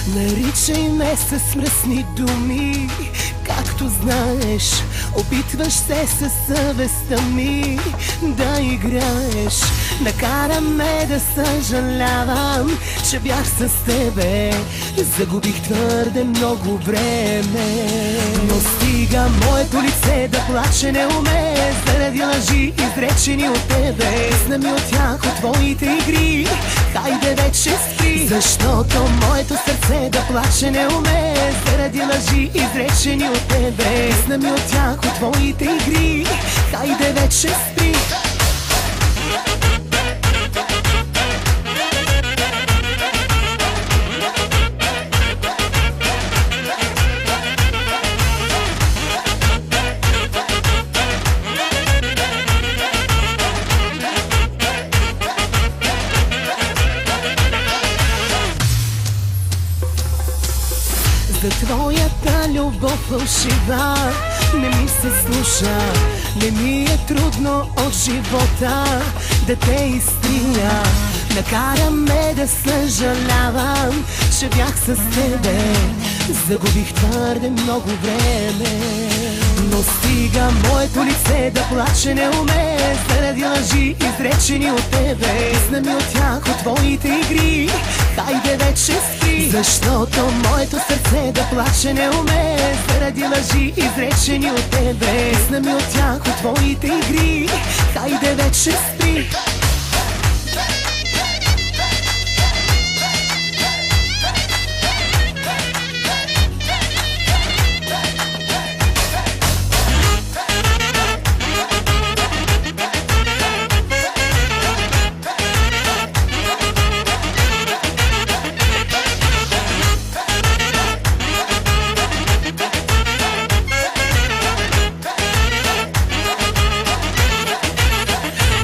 Наричай ме с мръсни думи, както знаеш. Опитваш се със съвестта ми да играеш. Накара ме да съжалявам, че бях с тебе. Загубих твърде много време. Но стига моето лице да плаче не уме, заради лъжи изречени от тебе. Сна ми от тях, от твоите игри, хайде вече спри. Защото моето сърце да плаче не уме, заради лъжи изречени от тебе. Сна ми от тях, от твоите игри, хайде вече спри. За твоята любов фалшива не ми се слуша, не ми е трудно от живота да те изтрия. Накара ме да съжалявам, че бях с тебе. Загубих твърде много време. Но стига моето лице да плаче не уме, заради лъжи изречени от тебе. Сна ми от тях, от твоите игри, хайде вече спри. Защото моето сърце да плаче не уме, заради лъжи изречени от тебе. Сна ми от тях, от твоите игри, хайде вече спри.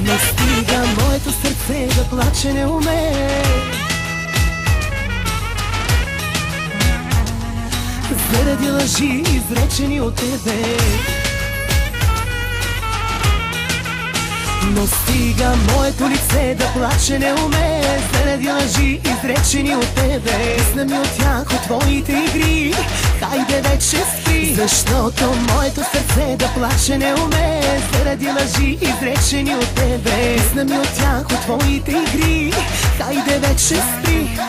Но стига моето сърце да плаче не уме, заради лъжи изречени от тебе. Но стига моето лице да плаче не уме, заради лъжи изречени от тебе. Сна ми от тях, от твоите игри, хайде вече спри. Защото моето сърце да плаче не уме, заради лъжи изречени от тебе. Сна ми от тях, от твоите игри, хайде вече спри.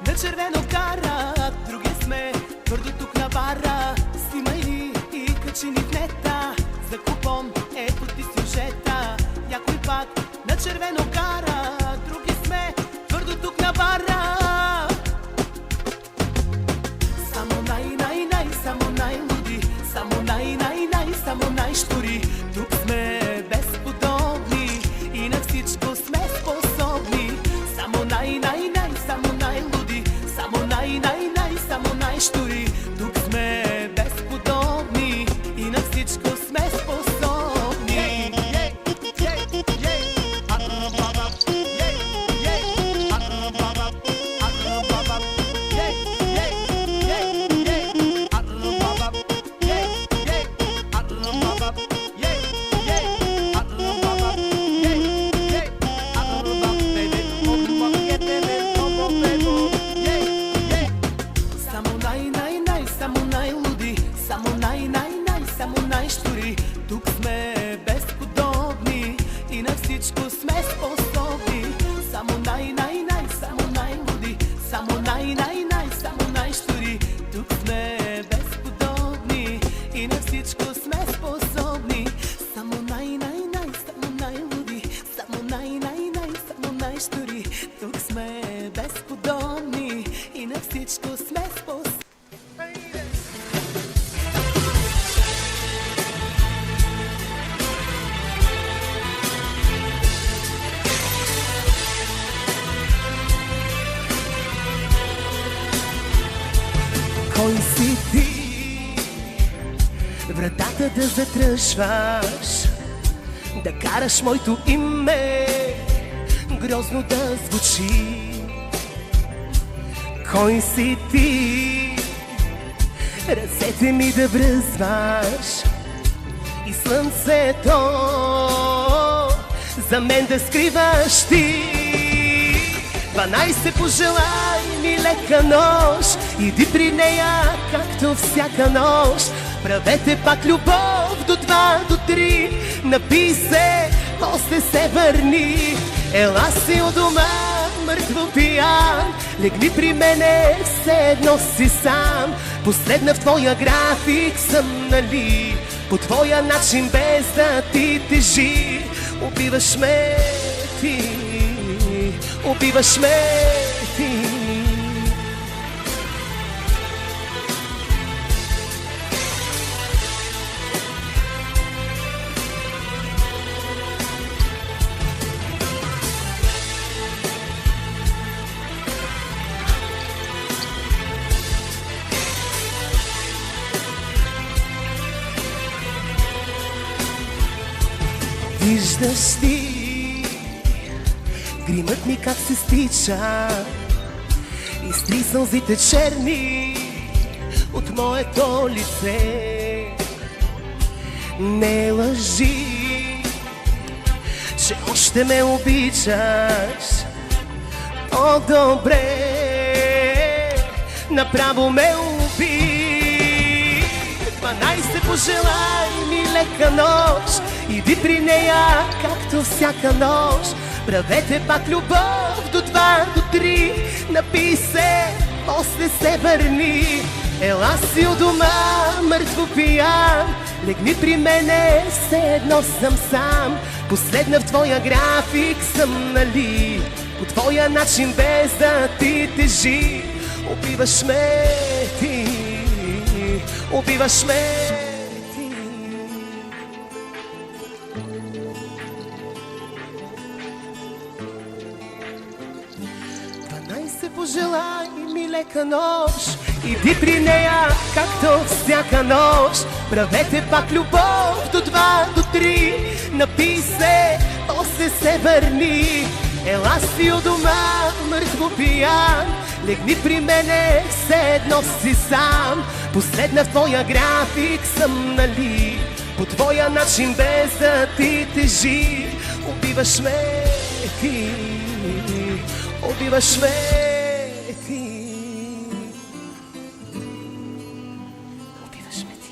На червено карат, други сме твърдо тук на бара. Снимай ни и качи ни в нета, за купон ето ти сюжета. Някой пак на червено карат, други сме твърдо тук на бара. Само най-най-най, само най-луди, само най-най-най, само най-щури. Тук сме безподобни и на всичко сме способни. Само най-най-най, само най способни. Само само най-луди, само само най-щури. Тук сме безподобни и на всичко сме способни. Само само най-луди, само само най-щури. Тук сме безподобни и на всичко сме способни. Кой си ти? Вратата да затръшваш, да караш моето име грозно да звучи. Кой си ти? Ръцете ми да връзваш и слънцето за мен да скриваш ти. 12 пожелай ми лека нощ, иди при нея както всяка нощ. Правете пак любов до 2, до 3, напий се, после се върни. Ела си у дома, мъртво пиян, легни при мене, все едно си сам. Последна в твоя график съм, нали, по твоя начин без да ти тежи. Убиваш ме ти, убиваш ме ти. Виждаш ти гримът ми как се стича, изтри сълзите черни от моето лице. Не лъжи, че още ме обичаш. О, добре, направо ме уби. 12 пожелай ми лека нощ, иди при нея както всяка нощ. Правете пак любов до 2, до 3, напий се, после се върни. Ела си у дома, мъртво пиян, легни при мене, все едно съм сам. Последна в твоя график съм, нали, по твоя начин без да ти тежи. Убиваш ме ти, убиваш ме ти. 12 пожелай ми лека нощ, иди при нея както всяка нощ. Правете пак любов до 2, до 3, напий се, после се върни. Ела си у дома, мъртво пиян, легни при мене, все едно си сам. Последна в твоя график съм, нали, по твоя начин без да ти тежи. Убиваш ме ти, убиваш ме ти. Убиваш ме ти.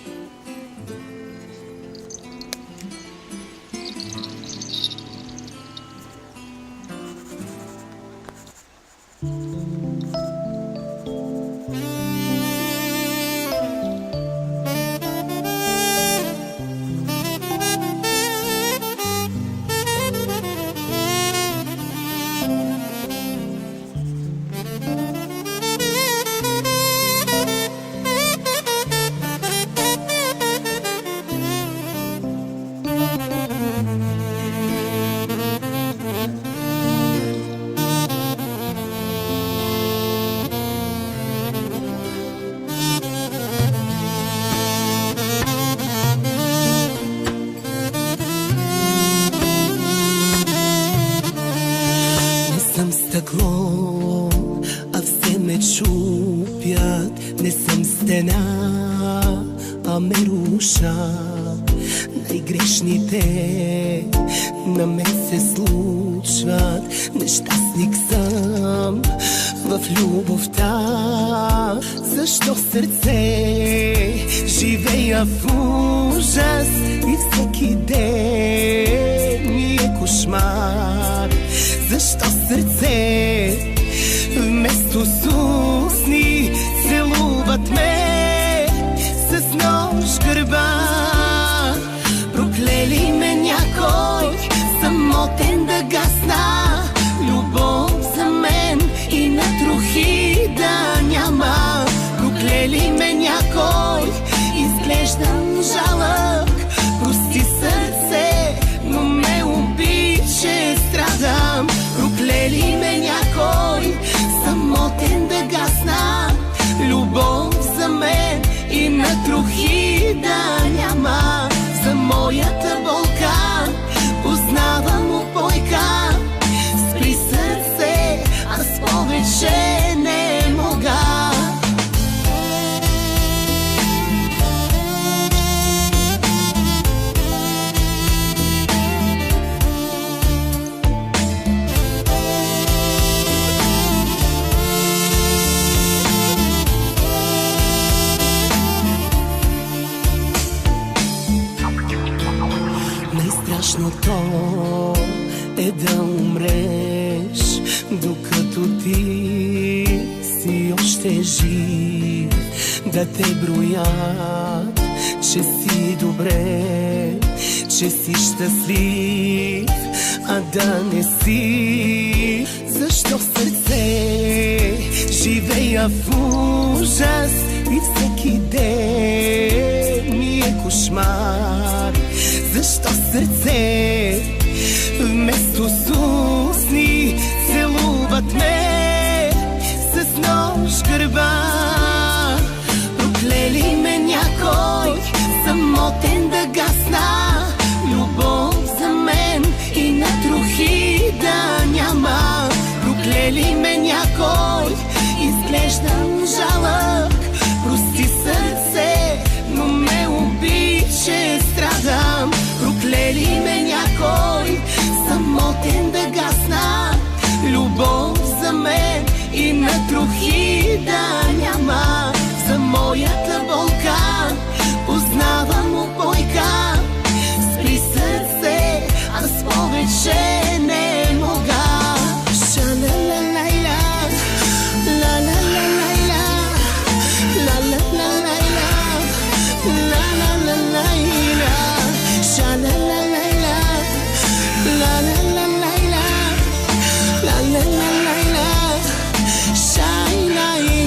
Стъкло, а все ме чупят. Не съм стена, а ме рушат. Най-грешните на мен се случват. Нещастник съм в любовта. Защо сърце живея в ужас и всеки ден ми е кошмар? докато ти си още жив, да те броят, че си добре, че си щастлив, а да не си. Защо сърце живея в ужас и всеки ден ми е кошмар? Защо сърце вместо с устни целуват ме с нож гърба? Проклели ме някой самотен да гасна, любов за мен и на трохи да няма. Проклели ме някой, изглеждам жалък, прости сърце, но ме обича, страдам. Проклели ме някой самотен да гасна, любов за мен и на трохи да няма. За моята болка познавам упойка, спри сърце, аз повече не мога. Ша-ла-ла-ла-ла, ла-ла-ла-ла-ла, ла-ла-ла-ла-ла, ла-ла-ла-ла-ла, ша-ла-ла-ла-ла, ла-ла-ла-ла-ла, ла-ла-ла-ла-ла, шай-ла-ла-ла.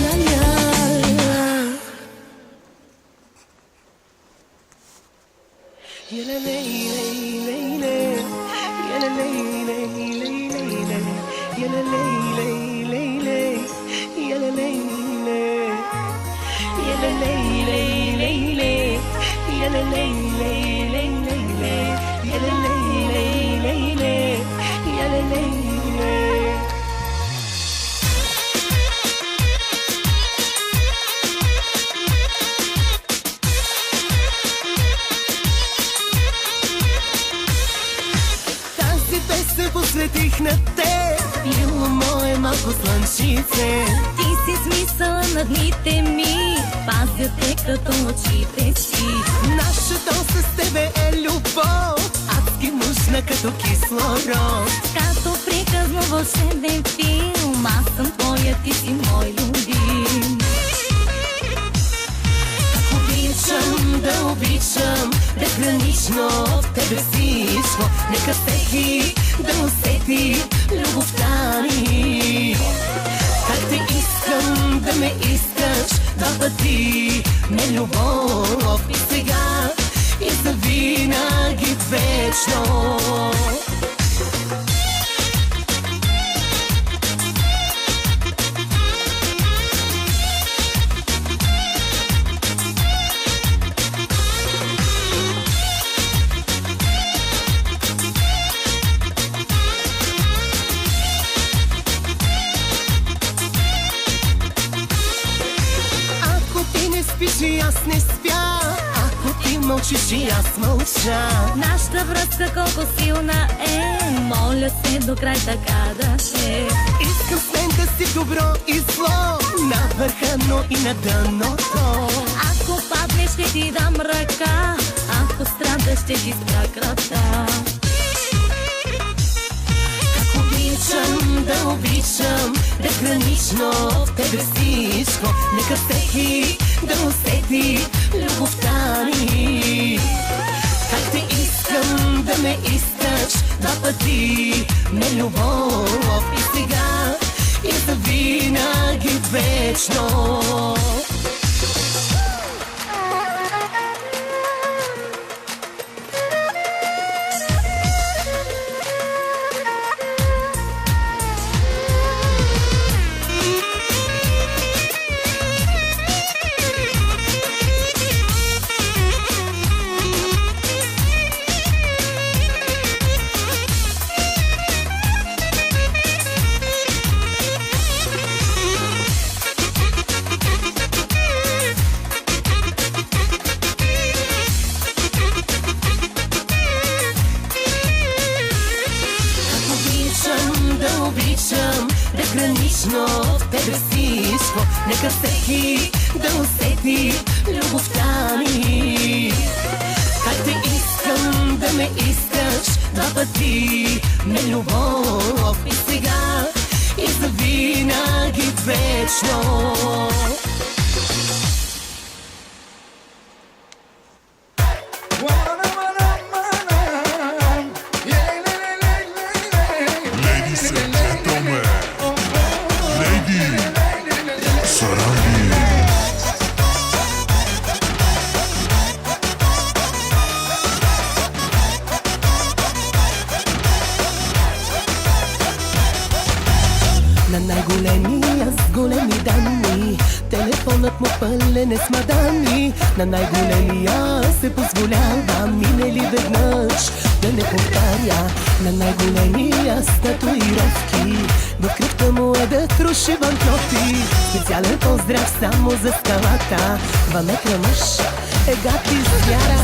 Посветих на теб, било мое малко слънчице. Ти си смисъла на дните ми, пазя те като очите си. Нашето с тебе е любов, адски мощна като кислород. Като приказно вълшебен филм, аз съм твоя, ти си мой любим. Обичам да обичам, безгранично в тебе всичко. Нека всеки да усети любовта ми. Как те искам да ме искаш два пъти, не любов и сега и завинаги вечно. Спиш и аз не спя, ако ти мълчиш и аз мълча. Нашата връзка колко силна е, моля се до край така да ще. Искам с мен да си добро и зло, на върха, но и на дъното. Ако паднеш ще ти дам ръка, ако страдаш ще ти спра кръвта. Обичам да обичам, безгранично в тебе всичко. Нека всеки да усети любовта ми. Как те искам да ме искаш два пъти, не любов и сега и завинаги вечно. Обичам безгранично в тебе всичко. Нека всеки да усети любовта ми. Как те искам да ме искаш два пъти, не любов и сега и вечно. Ladies and gentlemen, Lady Sarangi. На най-големия с големи данни, телефонът му пълен е с мадами. На най-големия се позволява, мине ли веднъж да не повтаря. На най-големия с татуировки, в кръвта му е да труши банкноти. Специален поздрав само за скалата, 2 метра мъж е гати звяра.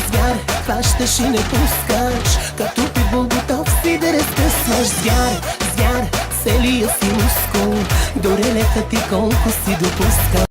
Звяр, фащаш и не пускаш, като питбул готов си да разкъсваш. Звяр, целия си мускул, до релета ти колко си допуска.